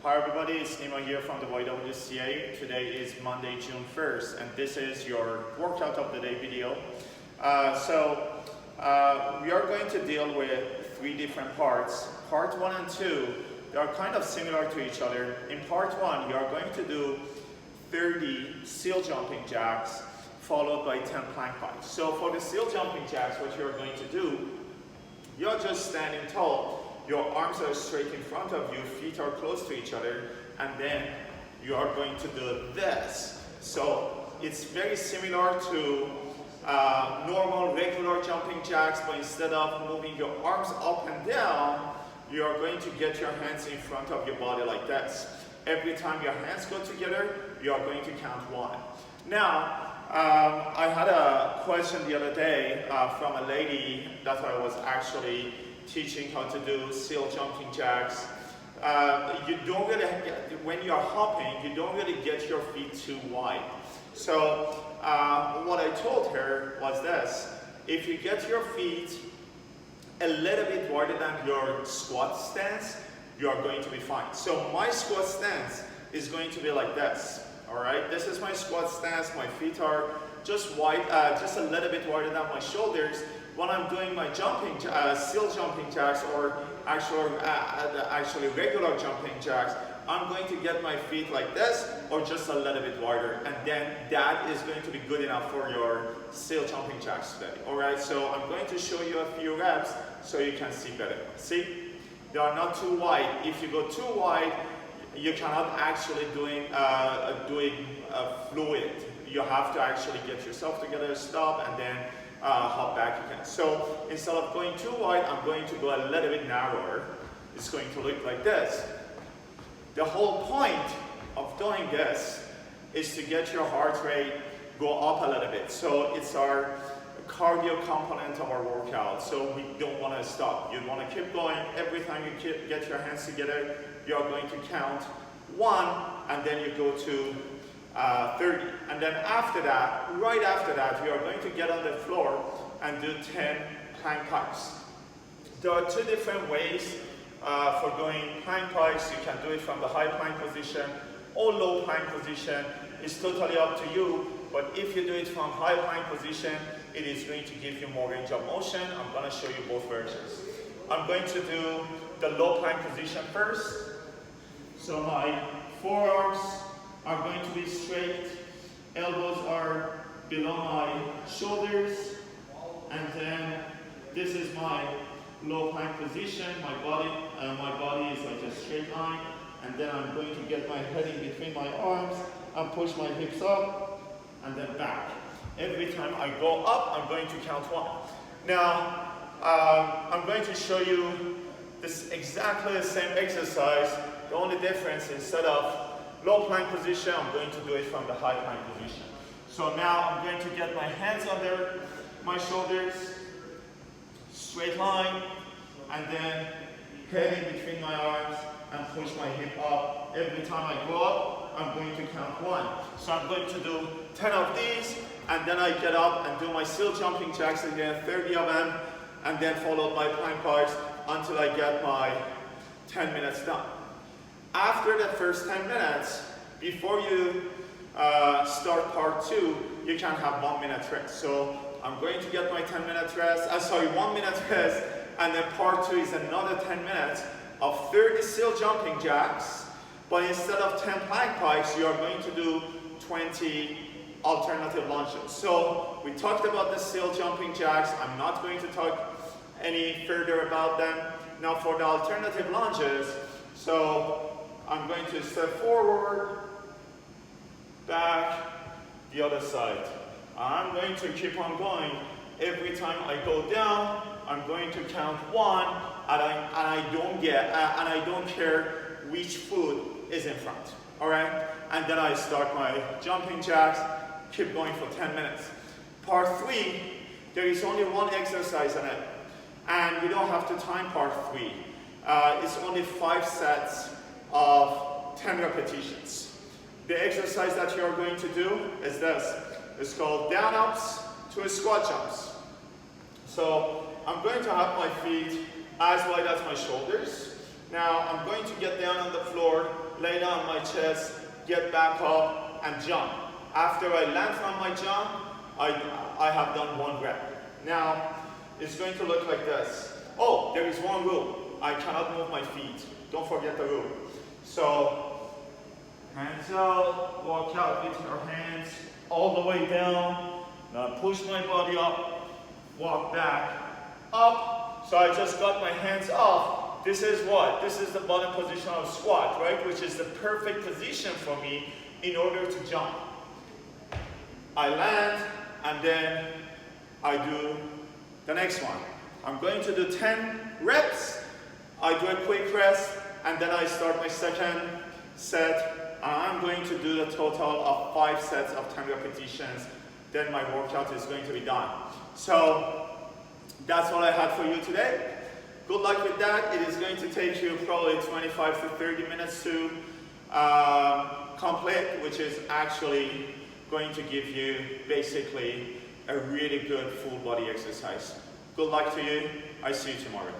Hi everybody, it's Nima here from the YWCA. Today is Monday, June 1st, and this is your workout of the day video. We are going to deal with three different parts. Part 1 and 2, they are kind of similar to each other. In part 1, you are going to do 30 seal jumping jacks followed by 10 plank pikes. So for the seal jumping jacks, what you're going to do, you're just standing tall. Your arms are straight in front of you, feet are close to each other, and then you are going to do this. So it's very similar to normal, regular jumping jacks, but instead of moving your arms up and down, you are going to get your hands in front of your body like this. Every time your hands go together, you are going to count 1. Now, I had a question the other day from a lady that I was actually teaching how to do seal jumping jacks. You don't really, when you're hopping, you don't really get your feet too wide. So what I told her was this: if you get your feet a little bit wider than your squat stance, you are going to be fine. So my squat stance is going to be like this. All right, this is my squat stance. My feet are just wide, just a little bit wider than my shoulders. When I'm doing my jumping, seal jumping jacks, or actually regular jumping jacks, I'm going to get my feet like this, or just a little bit wider, and then that is going to be good enough for your seal jumping jacks today. All right, so I'm going to show you a few reps so you can see better. See, they are not too wide. If you go too wide, you cannot actually doing fluid. You have to actually get yourself together, stop, and then hop back again. So instead of going too wide, I'm going to go a little bit narrower. It's going to look like this. The whole point of doing this is to get your heart rate go up a little bit. So it's our cardio component of our workout. So we don't want to stop. You want to keep going. Every time you get your hands together, you are going to count 1, and then you go to 30. And then after that, right after that, we are going to get on the floor and do 10 plank pikes. There are 2 different ways for doing plank pikes. You can do it from the high plank position or low plank position. It's totally up to you. But if you do it from high plank position, it is going to give you more range of motion. I'm going to show you both versions. I'm going to do the low plank position first. So my forearms are going to be straight, elbows are below my shoulders, and then this is my low plank position. My body is like a straight line, and then I'm going to get my head in between my arms and push my hips up and then back. Every time I go up, I'm going to count 1. Now, I'm going to show you this exactly the same exercise. The only difference, instead of low plank position, I'm going to do it from the high plank position. So now I'm going to get my hands under my shoulders, straight line, and then head in between my arms and push my hip up. Every time I go up, I'm going to count 1. So I'm going to do 10 of these, and then I get up and do my seal jumping jacks again, 30 of them, and then followed by plank pikes until I get my 10 minutes done. After the first 10 minutes, before you start part 2, you can have 1 minute rest. So I'm going to get my 10-minute rest, 1 minute rest, and then part 2 is another 10 minutes of 30 seal jumping jacks, but instead of 10 plank pikes, you are going to do 20 alternative lunges. So we talked about the seal jumping jacks. I'm not going to talk any further about them. Now for the alternative lunges, so I'm going to step forward, back, the other side. I'm going to keep on going. Every time I go down, I'm going to count 1, and I don't care which foot is in front. All right? And then I start my jumping jacks, keep going for 10 minutes. Part 3, there is only 1 exercise in it, and we don't have to time part 3. It's only 5 sets of 10 repetitions. The exercise that you are going to do is this. It's called down ups to squat jumps. So I'm going to have my feet as wide as my shoulders. Now I'm going to get down on the floor lay down on my chest, get back up, and jump. After I land from my jump, I have done 1 rep. Now, it's going to look like this. Oh, there is one rule. I cannot move my feet. Don't forget the rule. So, hands out, walk out with your hands all the way down. Now push my body up, walk back, up. So I just got my hands off. This is what? This is the bottom position of squat, right? Which is the perfect position for me in order to jump. I land, and then I do the next one. I'm going to do 10 reps. I do a quick rest, and then I start my second set. I'm going to do the total of 5 sets of 10 repetitions. Then my workout is going to be done. So that's what I had for you today. Good luck with that. It is going to take you probably 25 to 30 minutes to complete, which is actually going to give you basically a really good full body exercise. Good luck to you. I see you tomorrow.